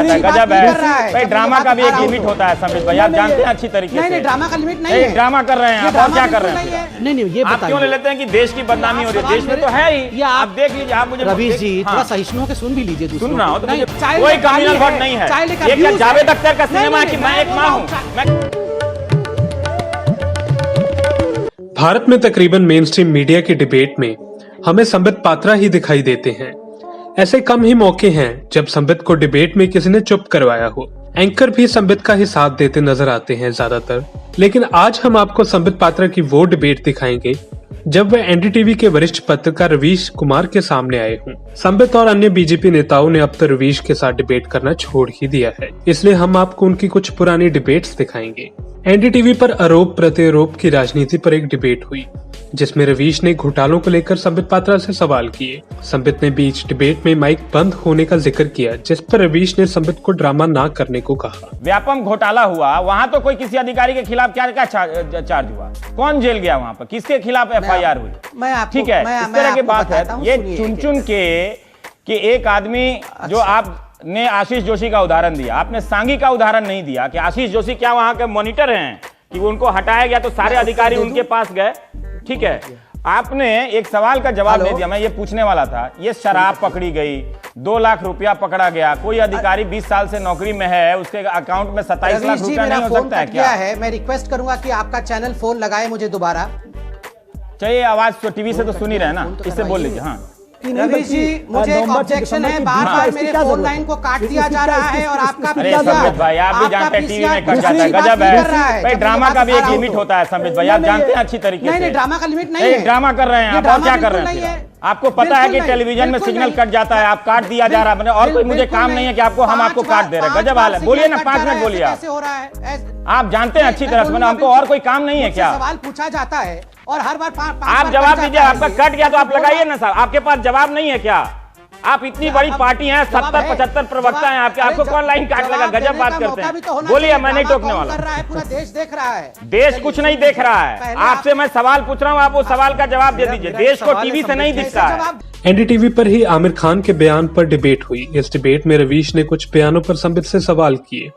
जाता है, गजब है भाई। ड्रामा का भी एक लिमिट होता है संबित भाई, आप जानते हैं अच्छी तरीके से। नहीं, ड्रामा का लिमिट नहीं है। ड्रामा कर रहे हैं आप, और क्या कर रहे हैं? नहीं, ये आप क्यों ले लेते हैं कि देश की बदनामी हो रही है? देश में तो है ही, आप देख लीजिए। आप मुझे रवीश जी थोड़ा सहिष्णु होकर सुन भी लीजिए। सुन रहा हूँ, कोई कम्युनल वोट नहीं है। ये क्या जावेद अख्तर का सिनेमा है कि मैं एक माँ हूँ? भारत में तकरीबन मेन स्ट्रीम मीडिया की डिबेट में हमें संबित पात्रा ही दिखाई देते हैं। ऐसे कम ही मौके हैं जब संबित को डिबेट में किसी ने चुप करवाया हो। एंकर भी संबित का ही साथ देते नजर आते हैं ज्यादातर, लेकिन आज हम आपको संबित पात्रा की वो डिबेट दिखाएंगे जब वह एनडीटीवी के वरिष्ठ पत्रकार रवीश कुमार के सामने आए हों। संबित और अन्य बीजेपी नेताओं ने अब तो रवीश के साथ डिबेट करना छोड़ ही दिया है, इसलिए हम आपको उनकी कुछ पुरानी डिबेट्स दिखाएंगे। एनडीटीवी पर आरोप प्रत्यारोप की राजनीति पर एक डिबेट हुई जिसमें रवीश ने घोटालों को लेकर संबित पात्रा से सवाल किए। संबित ने बीच डिबेट में माइक बंद होने का जिक्र किया, जिस पर रवीश ने संबित को ड्रामा ना करने को कहा। व्यापम घोटाला हुआ, वहाँ तो कोई किसी अधिकारी के खिलाफ क्या क्या चार्ज हुआ? कौन जेल गया वहाँ पर? किसके खिलाफ एफआईआर हुई? ठीक है, इस तरह की बात है। ये चुन चुन के एक आदमी जो आपने आशीष जोशी का उदाहरण दिया, आपने सांगी का उदाहरण नहीं दिया कि आशीष जोशी क्या वहाँ के मॉनिटर हैं कि उनको हटाया गया तो सारे अधिकारी उनके पास गए। ठीक है, आपने एक सवाल का जवाब नहीं दिया। मैं ये पूछने वाला था, ये शराब पकड़ी गई, 2 लाख रुपया पकड़ा गया, कोई अधिकारी 20 साल से नौकरी में है, उसके अकाउंट में 27 लाख रुपया नहीं हो सकता है क्या? है, मैं रिक्वेस्ट करूंगा कि आपका चैनल फोन लगाए मुझे दोबारा। चाहिए आवाज तो टीवी से तो सुनी रहे ना, इससे बोल लीजिए। हाँ रवीश जी, मुझे एक ऑब्जेक्शन है, बार-बार मेरे फोन लाइन को काट दिया जा रहा है और आपका संबित भाई आप भी जानते हैं टीवी में कट जाता है, गजब है भाई। ड्रामा का भी एक लिमिट होता है संबित भाई, आप जानते हैं अच्छी तरीके से। नहीं, ड्रामा का लिमिट नहीं है। ड्रामा कर रहे हैं आप, और क्या कर रहे हैं? आपको पता है कि टेलीविजन में सिग्नल कट जाता है, आप काट दिया जा रहा है, और कोई मुझे काम नहीं है कि आपको हम आपको काट दे रहे हैं। गजब हाल है, बोलिए ना, 5 मिनट बोलिए आप जानते हैं अच्छी तरह से, हमको और कोई काम नहीं है क्या? सवाल पूछा जाता है और हर बार आप जवाब दीजिए। आपका कट गया तो आप लगाइए ना साहब, आपके पास जवाब नहीं है क्या? आप इतनी बड़ी पार्टी हैं, 70-75 प्रवक्ता हैं आपके, आपको कौन लाइन काट लगा? गजब बात करते हैं। बोलिए, मैं नहीं टोकने वाला। पूरा देश देख रहा है। देश कुछ नहीं देख रहा है, आपसे मैं सवाल पूछ रहा हूँ, आप वो सवाल का जवाब दे दीजिए। देश को टीवी से नहीं दिखता है। एनडीटीवी पर ही आमिर खान के बयान पर डिबेट हुई। इस डिबेट में रवीश ने कुछ बयानों पर संबित से सवाल किए,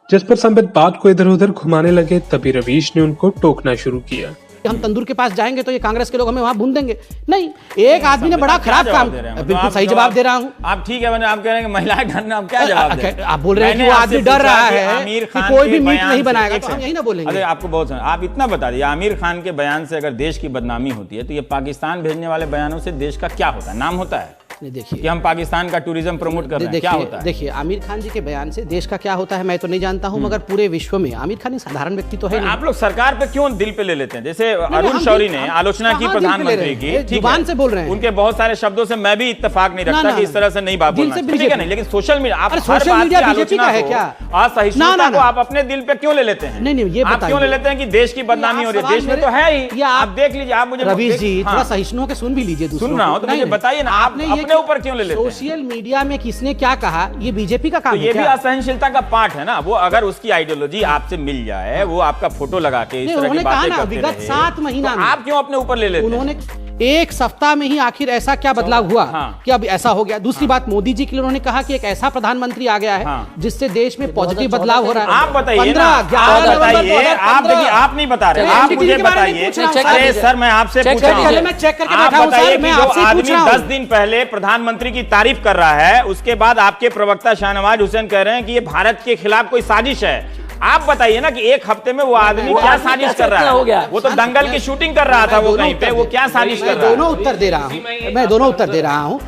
जिस पर संबित बात को इधर उधर घुमाने लगे। तभी रवीश ने उनको टोकना शुरू किया। हम तंदूर के पास जाएंगे तो ये कांग्रेस के लोग हमें वहां भून देंगे। नहीं, एक आदमी ने बड़ा खराब काम, बिल्कुल सही जवाब दे रहा हूँ। आप ठीक है, मैंने आप कह रहे हैं महिलाएं डरना, आप क्या जवाब दे? आप बोल रहे हैं कि वो आदमी डर रहा है कि कोई भी मीट नहीं बनाएगा, तो हम यही ना बोलेंगे। अरे आपको बहुत आप इतना बता दीजिए, आमिर खान के बयान से अगर देश की बदनामी होती है तो ये पाकिस्तान भेजने वाले बयानों से देश का क्या होता है? नाम होता है देखिए कि हम पाकिस्तान का टूरिज्म प्रमोट कर रहे हैं, क्या होता है? देखिए, आमिर खान जी के बयान से देश का क्या होता है मैं तो नहीं जानता हूं, मगर पूरे विश्व में आमिर खान एक साधारण व्यक्ति तो है। आप लोग सरकार पे क्यों दिल पे ले लेते हैं? जैसे अरुण शौरी ने आलोचना की प्रधानमंत्री की, जुबान से बोल रहे हैं, उनके बहुत सारे शब्दों से मैं भी इत्तेफाक नहीं रखता कि इस तरह से नहीं बात बोलना चाहिए, नहीं, लेकिन सोशल मीडिया, आप सोशल मीडिया बीजेपी का है क्या? असहिष्णुता को आप अपने दिल पे क्यों ले लेते हैं? नहीं, ये आप क्यों ले लेते हैं कि देश की बदनामी हो रही है? देश में तो है ही, आप देख लीजिए। आप मुझे रवीश जी थोड़ा सहिष्णु होकर सुन भी लीजिए। सुन रहा हूँ तो मुझे बताइए ना, आप अपने ऊपर क्यों ले लेते हैं? सोशल मीडिया में किसने क्या कहा, ये बीजेपी का काम है? ये भी असहनशीलता का पार्ट है ना। वो अगर उसकी आइडियोलॉजी आपसे मिल जाए, वो आपका फोटो लगा के इस तरह की बातें करते रहे, विगत 7 महीना में आप क्यों अपने ऊपर ले लेते हैं? उन्होंने एक सप्ताह में ही आखिर ऐसा क्या बदलाव हुआ कि अब ऐसा हो गया? दूसरी बात, मोदी जी के लिए उन्होंने कहा कि एक ऐसा प्रधानमंत्री आ गया है जिससे देश में पॉजिटिव बदलाव हो रहा है। आप बताइए ना, आप बताइए। आप देखिए, आप नहीं बता रहे, आप मुझे बताइए। अरे सर, मैं आपसे पूछ रहा हूँ, मैं चेक करके आप बताइए कि जो आदमी 10 दिन पहले प्रधानमंत्री की तारीफ कर रहा है, उसके बाद आपके प्रवक्ता शाहनवाज हुसैन कह रहे हैं कि ये भारत के खिलाफ कोई साजिश है। आप बताइए ना कि एक हफ्ते में वो आदमी क्या साजिश कर रहा है? वो तो दंगल की शूटिंग कर रहा था वो कहीं पे, वो क्या साजिश कर रहा है? दोनों उत्तर दे रहा हूँ, मैं दोनों उत्तर दे रहा हूँ।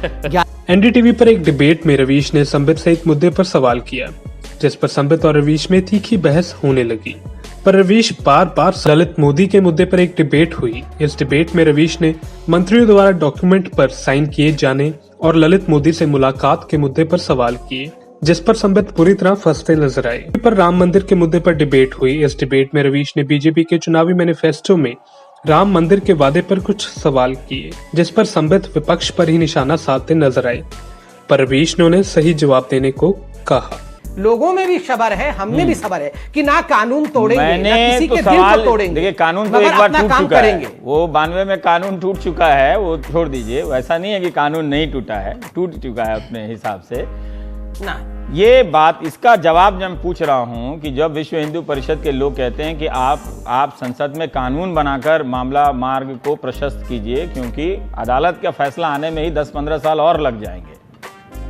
एनडीटीवी पर एक डिबेट में रवीश ने संबित से एक मुद्दे पर सवाल किया, जिस पर संबित और रवीश में तीखी बहस होने लगी। पर रवीश बार ललित मोदी के मुद्दे पर एक डिबेट हुई। इस डिबेट में रवीश ने मंत्रियों द्वारा डॉक्यूमेंट पर साइन किए जाने और ललित मोदी से मुलाकात के मुद्दे पर सवाल किए, जिस पर संबित पूरी तरह फंसते नजर आए। पर राम मंदिर के मुद्दे पर डिबेट हुई। इस डिबेट में रवीश ने बीजेपी के चुनावी मैनिफेस्टो में राम मंदिर के वादे पर कुछ सवाल किए, जिस पर संबित विपक्ष पर ही निशाना साधते नजर आए। पर रवीश ने उन्हें सही जवाब देने को कहा। लोगों में भी सब्र है, हम में भी सब्र है कि ना कानून तोड़ेंगे, ना किसी के दिल को तोड़ेंगे। देखिए, कानून तो एक बार टूट चुका है, वो 92 में कानून टूट चुका है, वो छोड़ दीजिए। ऐसा नहीं है कि कानून नहीं टूटा है, टूट चुका है अपने हिसाब से ना। ये बात, इसका जवाब जब मैं पूछ रहा हूं कि जब विश्व हिंदू परिषद के लोग कहते हैं कि आप संसद में कानून बनाकर मामला मार्ग को प्रशस्त कीजिए, क्योंकि अदालत का फैसला आने में ही 10-15 साल और लग जाएंगे,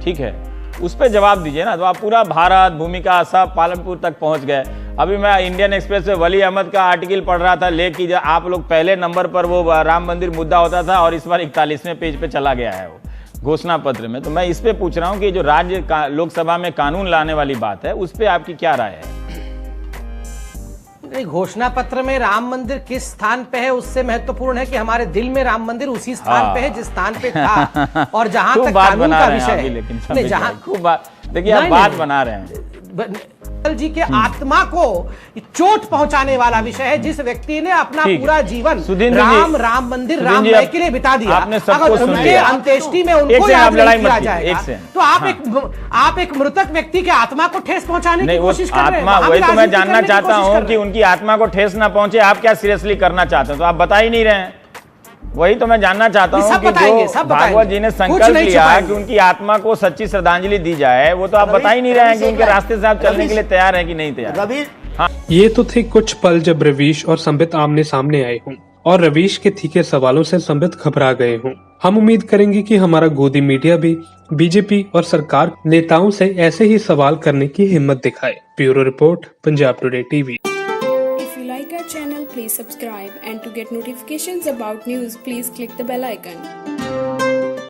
ठीक है, उस पर जवाब दीजिए ना। तो आप पूरा भारत, भूमिका, सब पालनपुर तक पहुंच गए। अभी मैं इंडियन एक्सप्रेस पे वली अहमद का आर्टिकल पढ़ रहा था, लेकिन आप लोग पहले नंबर पर वो राम मंदिर मुद्दा होता था और इस बार 41वें पेज पे चला गया है वो घोषणा पत्र में। तो मैं इस पे पूछ रहा हूँ कि जो राज्य लोकसभा में कानून लाने वाली बात है, उस पर आपकी क्या राय है? घोषणा पत्र में राम मंदिर किस स्थान पे है उससे महत्वपूर्ण है कि हमारे दिल में राम मंदिर उसी स्थान पे है जिस स्थान पे था। और जहां तक कानून का विषय है, जहां खूब बात, देखिए आप बात बना रहे हैं जी के आत्मा को चोट पहुंचाने वाला विषय है। जिस व्यक्ति ने अपना पूरा जीवन राम मंदिर राममय के लिए बिता दिया, अगर उनके अंत्येष्टि में उनको याद नहीं किया जाएगा तो आप एक मृतक व्यक्ति के आत्मा को ठेस पहुंचाने की कोशिश कर रहे हैं। वही तो मैं जानना चाहता हूं कि उनकी आत्मा को ठेस ना पहुंचे, आप क्या सीरियसली करना चाहते हैं? तो आप बता ही नहीं रहे हैं। वही तो मैं जानना चाहता हूँ कि जो भागवत जी ने संकल्प लिया कि उनकी आत्मा को सच्ची श्रद्धांजलि दी जाए, वो तो आप बता ही नहीं रहे हैं कि उनके रास्ते से आप चलने के लिए तैयार हैं कि नहीं तैयार। हाँ। ये तो थे कुछ पल जब रवीश और संबित आमने सामने आए हों और रवीश के तीखे सवालों से संबित घबरा गए हों। हम उम्मीद करेंगे कि हमारा गोदी मीडिया भी बीजेपी और सरकार नेताओं से ऐसे ही सवाल करने की हिम्मत दिखाए। Bureau report, Punjab today TV. Channel, please subscribe, and to get notifications about news, please click the bell icon.